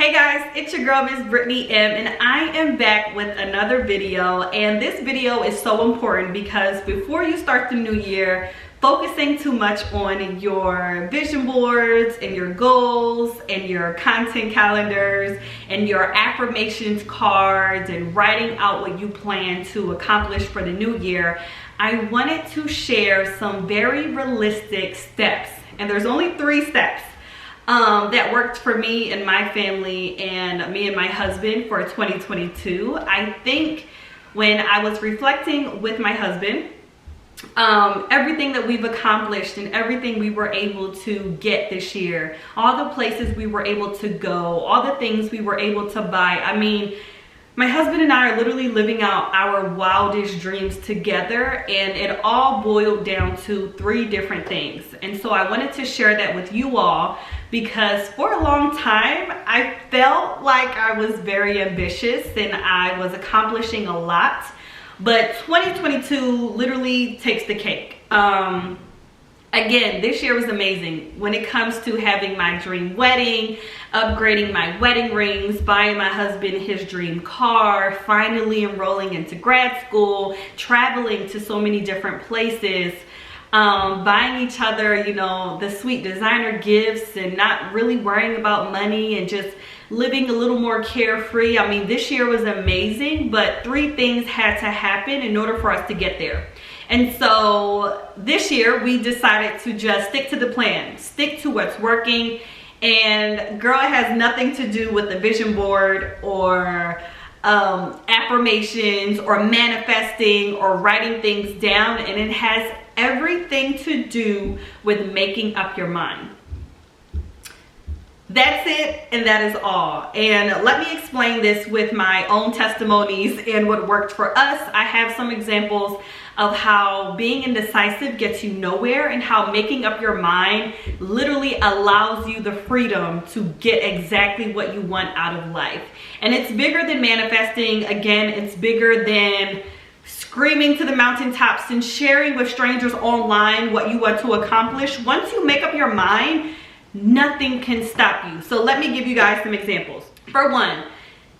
Hey guys, it's your girl Miss Brittany M, and I am back with another video. And this video is so important because before you start the new year, focusing too much on your vision boards and your goals and your content calendars and your affirmations cards and writing out what you plan to accomplish for the new year, I wanted to share some very realistic steps. And there's only 3 steps that worked for me and my family and me and my husband for 2022. I think when I was reflecting with my husband, everything that we've accomplished and everything we were able to get this year, all the places we were able to go, all the things we were able to buy. I mean, my husband and I are literally living out our wildest dreams together, and it all boiled down to 3 different things. And so I wanted to share that with you all because for a long time, I felt like I was very ambitious and I was accomplishing a lot. But 2022 literally takes the cake. Again, this year was amazing when it comes to having my dream wedding, upgrading my wedding rings, buying my husband his dream car, finally enrolling into grad school, traveling to so many different places, buying each other, you know, the sweet designer gifts and not really worrying about money and just living a little more carefree. I mean, this year was amazing, but 3 things had to happen in order for us to get there. And so this year we decided to just stick to the plan, stick to what's working. And girl, it has nothing to do with the vision board or affirmations or manifesting or writing things down. And it has everything to do with making up your mind. That's it, and that is all. And let me explain this with my own testimonies and what worked for us. I have some examples of how being indecisive gets you nowhere and how making up your mind literally allows you the freedom to get exactly what you want out of life. And it's bigger than manifesting. Again, it's bigger than screaming to the mountaintops and sharing with strangers online what you want to accomplish. Once you make up your mind, nothing can stop you. So let me give you guys some examples. For one,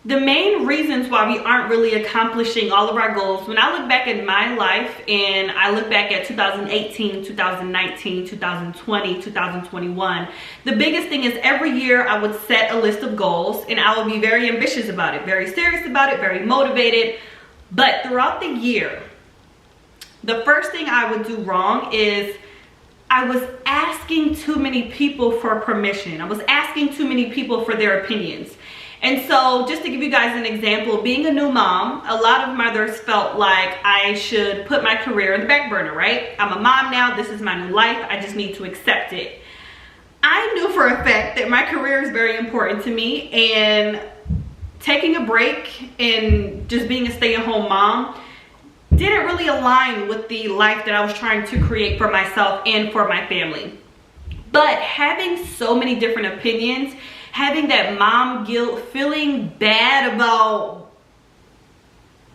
the main reasons why we aren't really accomplishing all of our goals, when I look back at my life and I look back at 2018, 2019, 2020, 2021, the biggest thing is every year I would set a list of goals and I would be very ambitious about it, very serious about it, very motivated. But throughout the year, the first thing I would do wrong is I was asking too many people for permission. I was asking too many people for their opinions. And so just to give you guys an example, being a new mom, a lot of mothers felt like I should put my career in the back burner, right? I'm a mom now, this is my new life, I just need to accept it. I knew for a fact that my career is very important to me, and taking a break and just being a stay-at-home mom didn't really align with the life that I was trying to create for myself and for my family. But having so many different opinions, having that mom guilt, feeling bad about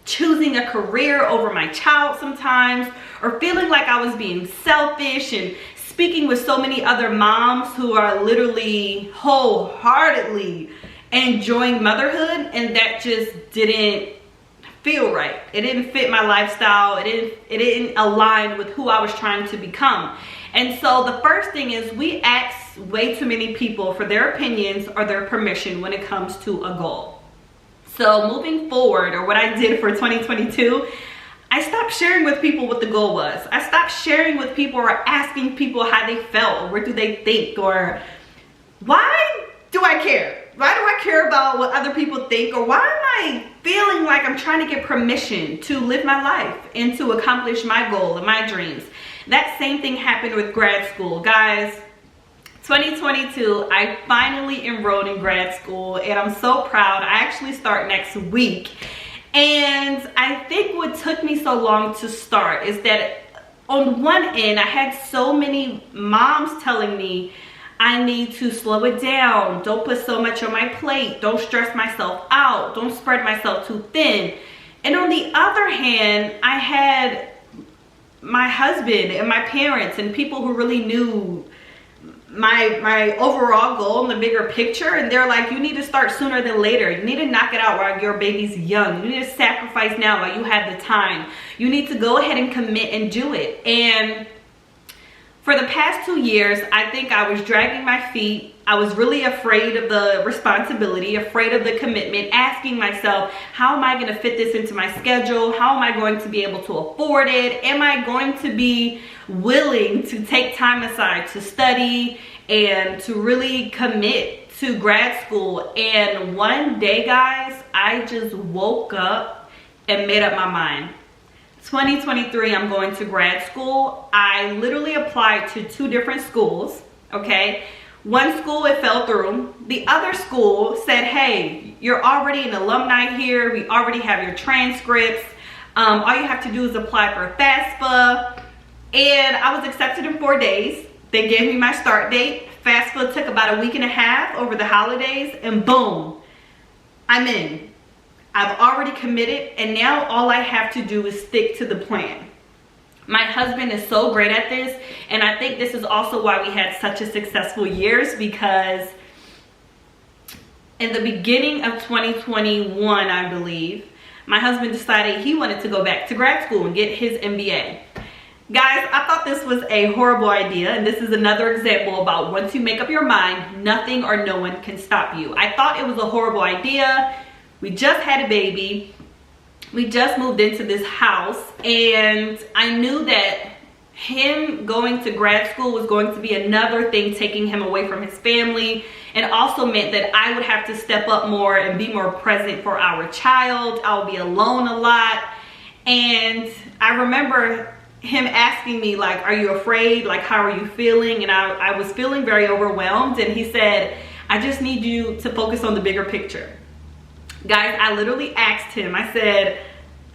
choosing a career over my child sometimes, or feeling like I was being selfish, and speaking with so many other moms who are literally wholeheartedly enjoying motherhood, and that just didn't feel right. It didn't fit my lifestyle. It didn't align with who I was trying to become. And so the first thing is we ask way too many people for their opinions or their permission when it comes to a goal. So moving forward, or what I did for 2022, I stopped sharing with people what the goal was. I stopped sharing with people or asking people how they felt, or what do they think, or why do I care? Why do I care about what other people think? Or why am I feeling like I'm trying to get permission to live my life and to accomplish my goal and my dreams? That same thing happened with grad school. Guys, 2022, I finally enrolled in grad school and I'm so proud. I actually start next week. And I think what took me so long to start is that on one end, I had so many moms telling me, I need to slow it down. Don't put so much on my plate. Don't stress myself out. Don't spread myself too thin. And on the other hand, I had my husband and my parents and people who really knew my overall goal and the bigger picture, and they're like, you need to start sooner than later. You need to knock it out while your baby's young. You need to sacrifice now while you have the time. You need to go ahead and commit and do it. And for the past 2 years, I think I was dragging my feet. I was really afraid of the responsibility, afraid of the commitment, asking myself, how am I going to fit this into my schedule? How am I going to be able to afford it? Am I going to be willing to take time aside to study and to really commit to grad school? And one day, guys, I just woke up and made up my mind. 2023, I'm going to grad school. I literally applied to 2 different schools, okay? One school, it fell through. The other school said, hey, you're already an alumni here. We already have your transcripts. All you have to do is apply for FAFSA. And I was accepted in 4 days. They gave me my start date. FAFSA took about a week and a half over the holidays, and boom, I'm in. I've already committed, and now all I have to do is stick to the plan. My husband is so great at this, and I think this is also why we had such a successful years, because in the beginning of 2021, I believe, my husband decided he wanted to go back to grad school and get his MBA. Guys, I thought this was a horrible idea, and this is another example about once you make up your mind, nothing or no one can stop you. I thought it was a horrible idea. We just had a baby. We just moved into this house, and I knew that him going to grad school was going to be another thing taking him away from his family, and also meant that I would have to step up more and be more present for our child. I'll be alone a lot. And I remember him asking me, like, are you afraid? Like, how are you feeling? And I was feeling very overwhelmed, and he said, I just need you to focus on the bigger picture. Guys, I literally asked him, I said,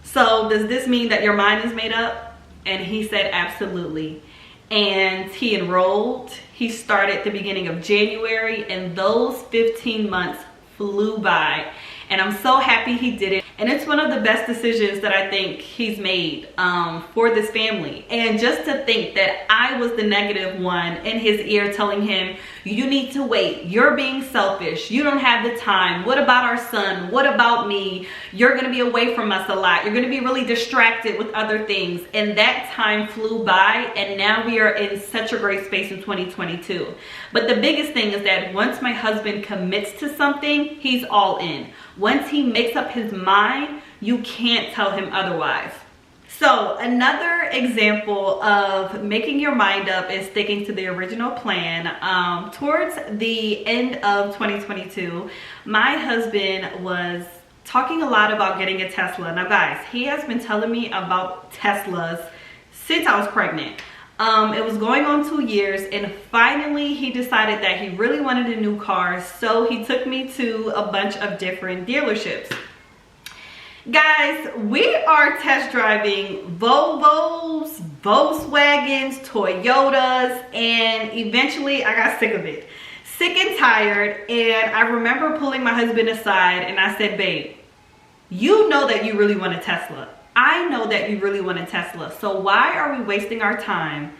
so does this mean that your mind is made up? And he said, absolutely. And he enrolled. He started the beginning of January, and those 15 months flew by. And I'm so happy he did it. And it's one of the best decisions that I think he's made for this family. And just to think that I was the negative one in his ear telling him, you need to wait. You're being selfish. You don't have the time. What about our son? What about me? You're going to be away from us a lot. You're going to be really distracted with other things. And that time flew by, and now we are in such a great space in 2022. But the biggest thing is that once my husband commits to something, he's all in. Once he makes up his mind, you can't tell him otherwise. So another example of making your mind up is sticking to the original plan. Towards the end of 2022, my husband was talking a lot about getting a Tesla. Now guys, he has been telling me about Teslas since I was pregnant. It was going on 2 years, and finally he decided that he really wanted a new car, so he took me to a bunch of different dealerships. Guys, we are test driving Volvos, Volkswagens, Toyotas, and eventually I got sick of it. Sick and tired, and I remember pulling my husband aside and I said, babe, you know that you really want a Tesla. I know that you really want a Tesla. So why are we wasting our time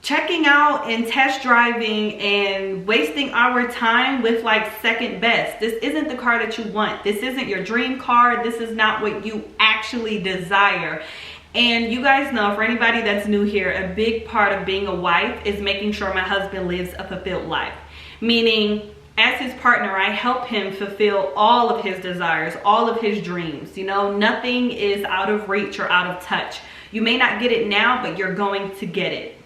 checking out and test driving and wasting our time with like second best? This isn't the car that you want. This isn't your dream car. This is not what you actually desire. And you guys know, for anybody that's new here, a big part of being a wife is making sure my husband lives a fulfilled life. Meaning, as his partner, I help him fulfill all of his desires, all of his dreams. You know, nothing is out of reach or out of touch. You may not get it now, but you're going to get it.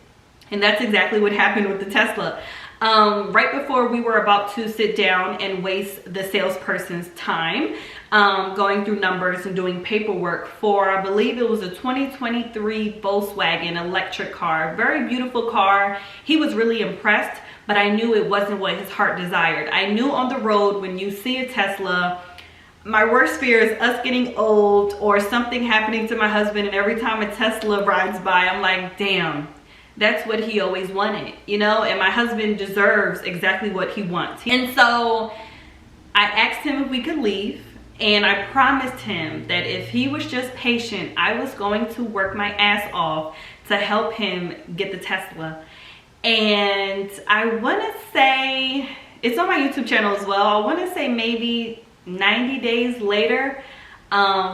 And that's exactly what happened with the Tesla. Right before we were about to sit down and waste the salesperson's time, going through numbers and doing paperwork for, I believe it was a 2023 Volkswagen electric car. Very beautiful car. He was really impressed, but I knew it wasn't what his heart desired. I knew on the road, when you see a Tesla, my worst fear is us getting old or something happening to my husband, and every time a Tesla rides by, I'm like, damn, that's what he always wanted, you know? And my husband deserves exactly what he wants. And so I asked him if we could leave, and I promised him that if he was just patient, I was going to work my ass off to help him get the Tesla. And I want to say, it's on my YouTube channel as well, I want to say maybe 90 days later,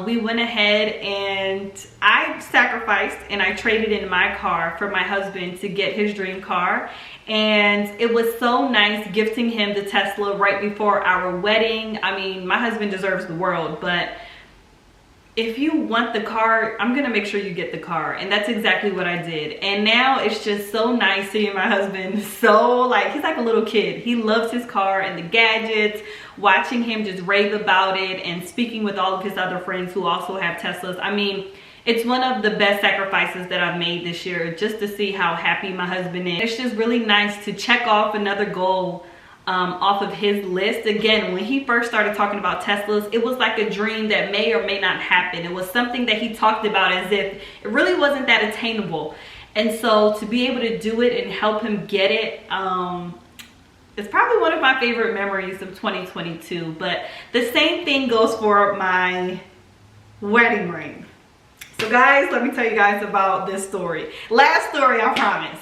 we went ahead and I sacrificed and I traded in my car for my husband to get his dream car. And it was so nice gifting him the Tesla right before our wedding. I mean, my husband deserves the world, but if you want the car, I'm gonna make sure you get the car. And that's exactly what I did. And now it's just so nice seeing my husband so, like, he's like a little kid. He loves his car and the gadgets, watching him just rave about it and speaking with all of his other friends who also have Teslas. I mean, it's one of the best sacrifices that I've made this year, just to see how happy my husband is. It's just really nice to check off another goal off of his list. Again, when he first started talking about Teslas, it was like a dream that may or may not happen. It was something that he talked about as if it really wasn't that attainable. And so to be able to do it and help him get it, it's probably one of my favorite memories of 2022. But the same thing goes for my wedding ring. So guys, let me tell you guys about this story. Last story, I promise.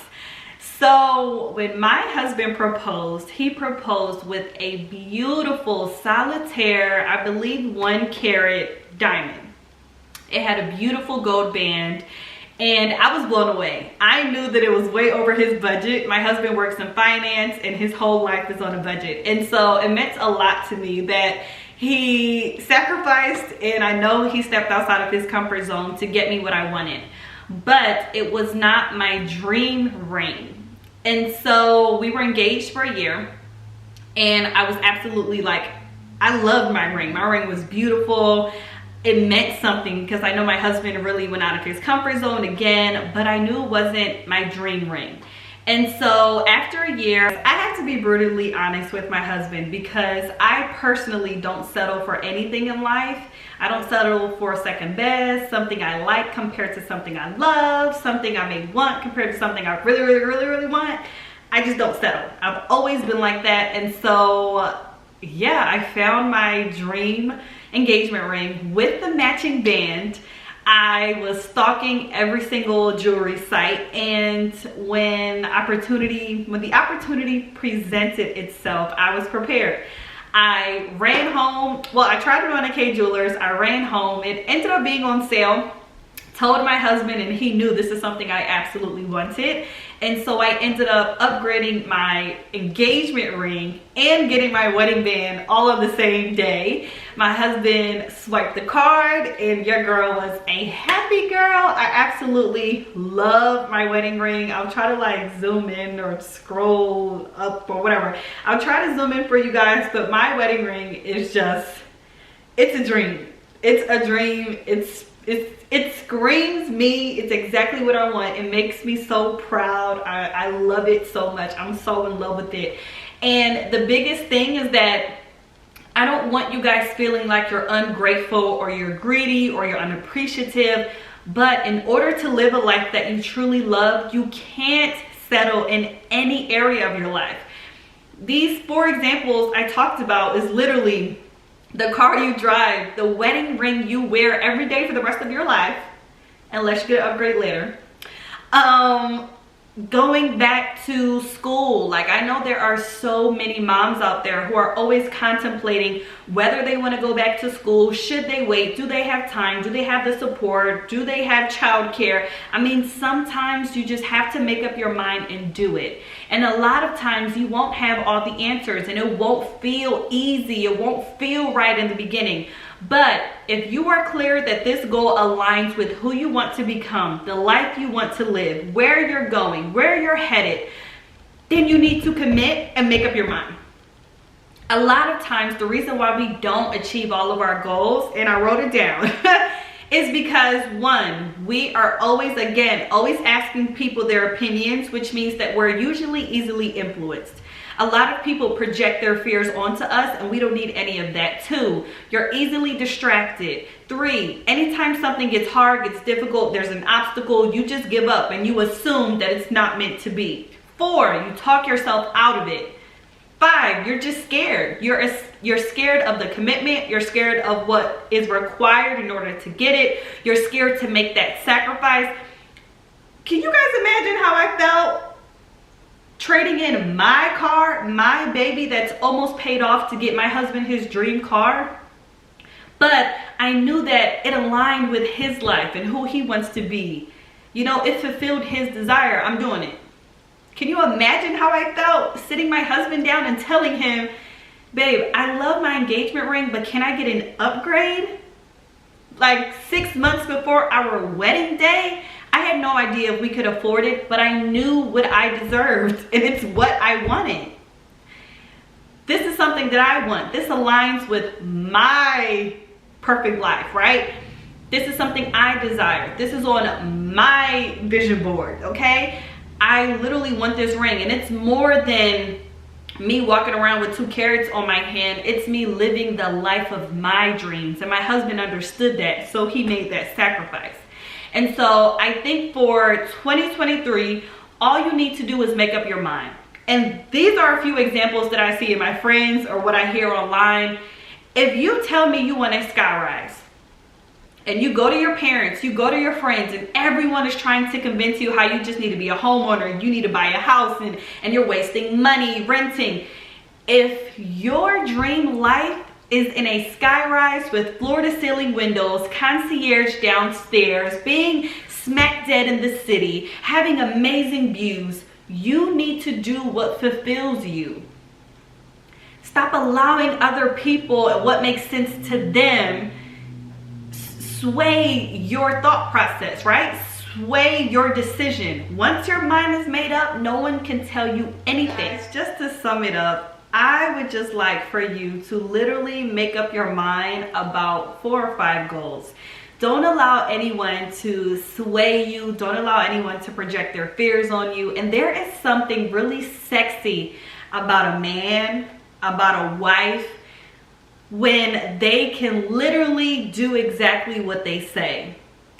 So when my husband proposed, he proposed with a beautiful solitaire, I believe 1 carat diamond. It had a beautiful gold band and I was blown away. I knew that it was way over his budget. My husband works in finance and his whole life is on a budget. And so it meant a lot to me that he sacrificed, and I know he stepped outside of his comfort zone to get me what I wanted. But it was not my dream ring. And so we were engaged for a year and I was absolutely like, I loved my ring. My ring was beautiful. It meant something because I know my husband really went out of his comfort zone again, but I knew it wasn't my dream ring. And so after a year, I have to be brutally honest with my husband because I personally don't settle for anything in life. I don't settle for second best, something I like compared to something I love, something I may want compared to something I really want. I just don't settle. I've always been like that. And so, yeah, I found my dream engagement ring with the matching band. I was stalking every single jewelry site, and when the opportunity presented itself, I was prepared. I ran home. Well, I tried it on AK Jewelers. I ran home. It ended up being on sale. Told my husband, and he knew this is something I absolutely wanted. And so I ended up upgrading my engagement ring and getting my wedding band all on the same day. My husband swiped the card and your girl was a happy girl. I absolutely love my wedding ring. I'll try to like zoom in or scroll up or whatever. I'll try to zoom in for you guys, but my wedding ring is just, it's a dream. It's a dream. It screams me. It's exactly what I want. It makes me so proud. I love it so much. I'm so in love with it. And the biggest thing is that I don't want you guys feeling like you're ungrateful or you're greedy or you're unappreciative. But in order to live a life that you truly love, you can't settle in any area of your life. These 4 examples I talked about is literally the car you drive, the wedding ring you wear every day for the rest of your life, unless you get an upgrade later. Going back to school. Like, I know there are so many moms out there who are always contemplating whether they want to go back to school. Should they wait? Do they have time? Do they have the support? Do they have childcare? I mean, sometimes you just have to make up your mind and do it. And a lot of times you won't have all the answers and it won't feel easy. It won't feel right in the beginning. But if you are clear that this goal aligns with who you want to become, the life you want to live, where you're going, where you're headed, then you need to commit and make up your mind. A lot of times the reason why we don't achieve all of our goals, and I wrote it down, is because 1, we are always asking people their opinions, which means that we're usually easily influenced. A lot of people project their fears onto us and we don't need any of that. 2, you're easily distracted. 3, anytime something gets hard, gets difficult, there's an obstacle, you just give up and you assume that it's not meant to be. 4, you talk yourself out of it. 5, you're just scared. You're scared of the commitment. You're scared of what is required in order to get it. You're scared to make that sacrifice. Can you guys imagine how I felt trading in my car, my baby that's almost paid off to get my husband his dream car. But I knew that it aligned with his life and who he wants to be. You know, it fulfilled his desire. I'm doing it. Can you imagine how I felt sitting my husband down and telling him, babe, I love my engagement ring, but can I get an upgrade? Like 6 months before our wedding day, I had no idea if we could afford it, but I knew what I deserved, and it's what I wanted. This is something that I want. This aligns with my perfect life, right? This is something I desire. This is on my vision board, okay? I literally want this ring, and it's more than me walking around with 2 carats on my hand. It's me living the life of my dreams, and my husband understood that, so he made that sacrifice. And so I think for 2023, all you need to do is make up your mind. And these are a few examples that I see in my friends or what I hear online. If you tell me you want a skyrise, and you go to your parents, you go to your friends, and everyone is trying to convince you how you just need to be a homeowner, you need to buy a house, and you're wasting money renting. If your dream life is in a skyrise with floor-to-ceiling windows, concierge downstairs, being smack dead in the city, having amazing views, you need to do what fulfills you. Stop allowing other people and what makes sense to them sway your thought process, right? Sway your decision. Once your mind is made up, no one can tell you anything. Just to sum it up, I would just like for you to literally make up your mind about 4 or 5 goals. Don't allow anyone to sway you. Don't allow anyone to project their fears on you. And there is something really sexy about a man, about a wife, when they can literally do exactly what they say,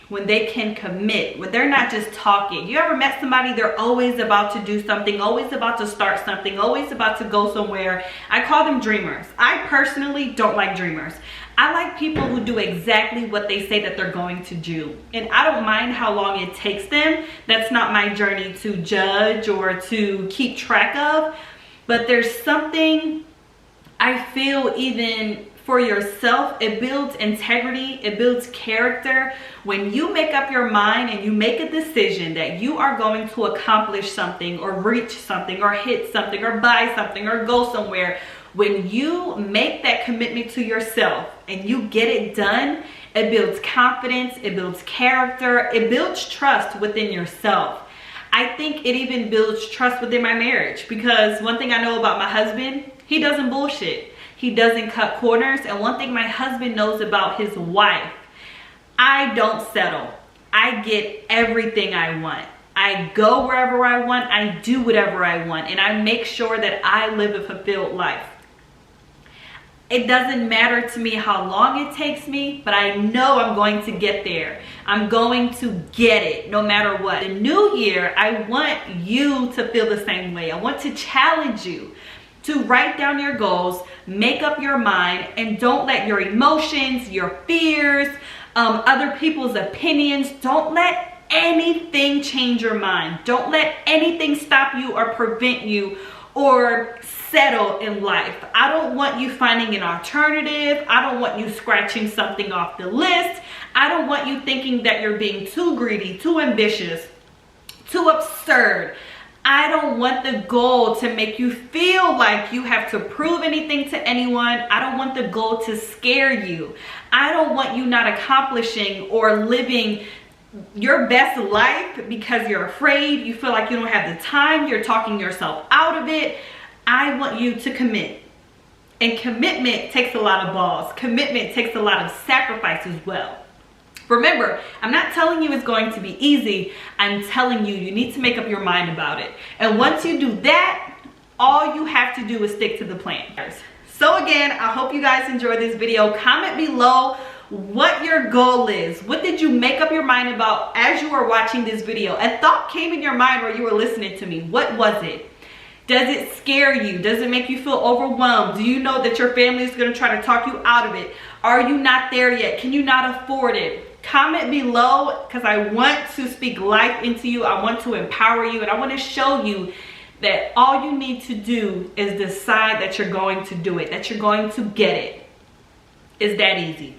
when they can commit, when they're not just talking. You ever met somebody, they're always about to do something, always about to start something, always about to go somewhere? I call them dreamers. I personally don't like dreamers. I like people who do exactly what they say that they're going to do. And I don't mind how long it takes them. That's not my journey to judge or to keep track of. But there's something I feel, even for yourself, it builds integrity, it builds character. When you make up your mind and you make a decision that you are going to accomplish something or reach something or hit something or buy something or go somewhere, when you make that commitment to yourself and you get it done, it builds confidence, it builds character, it builds trust within yourself. I think it even builds trust within my marriage, because one thing I know about my husband, he doesn't bullshit. He doesn't cut corners. And one thing my husband knows about his wife, I don't settle. I get everything I want. I go wherever I want. I do whatever I want. And I make sure that I live a fulfilled life. It doesn't matter to me how long it takes me, but I know I'm going to get there. I'm going to get it no matter what. The new year, I want you to feel the same way. I want to challenge you to write down your goals, make up your mind, and don't let your emotions, your fears, other people's opinions, don't let anything change your mind. Don't let anything stop you or prevent you or settle in life. I don't want you finding an alternative. I don't want you scratching something off the list. I don't want you thinking that you're being too greedy, too ambitious, too absurd. I don't want the goal to make you feel like you have to prove anything to anyone. I don't want the goal to scare you. I don't want you not accomplishing or living your best life because you're afraid, you feel like you don't have the time, you're talking yourself out of it. I want you to commit. And commitment takes a lot of balls. Commitment takes a lot of sacrifice as well. Remember, I'm not telling you it's going to be easy. I'm telling you, you need to make up your mind about it. And once you do that, all you have to do is stick to the plan. So again, I hope you guys enjoyed this video. Comment below what your goal is. What did you make up your mind about as you were watching this video? A thought came in your mind while you were listening to me. What was it? Does it scare you? Does it make you feel overwhelmed? Do you know that your family is going to try to talk you out of it? Are you not there yet? Can you not afford it? Comment below, because I want to speak life into you. I want to empower you, and I want to show you that all you need to do is decide that you're going to do it, that you're going to get it. It's that easy.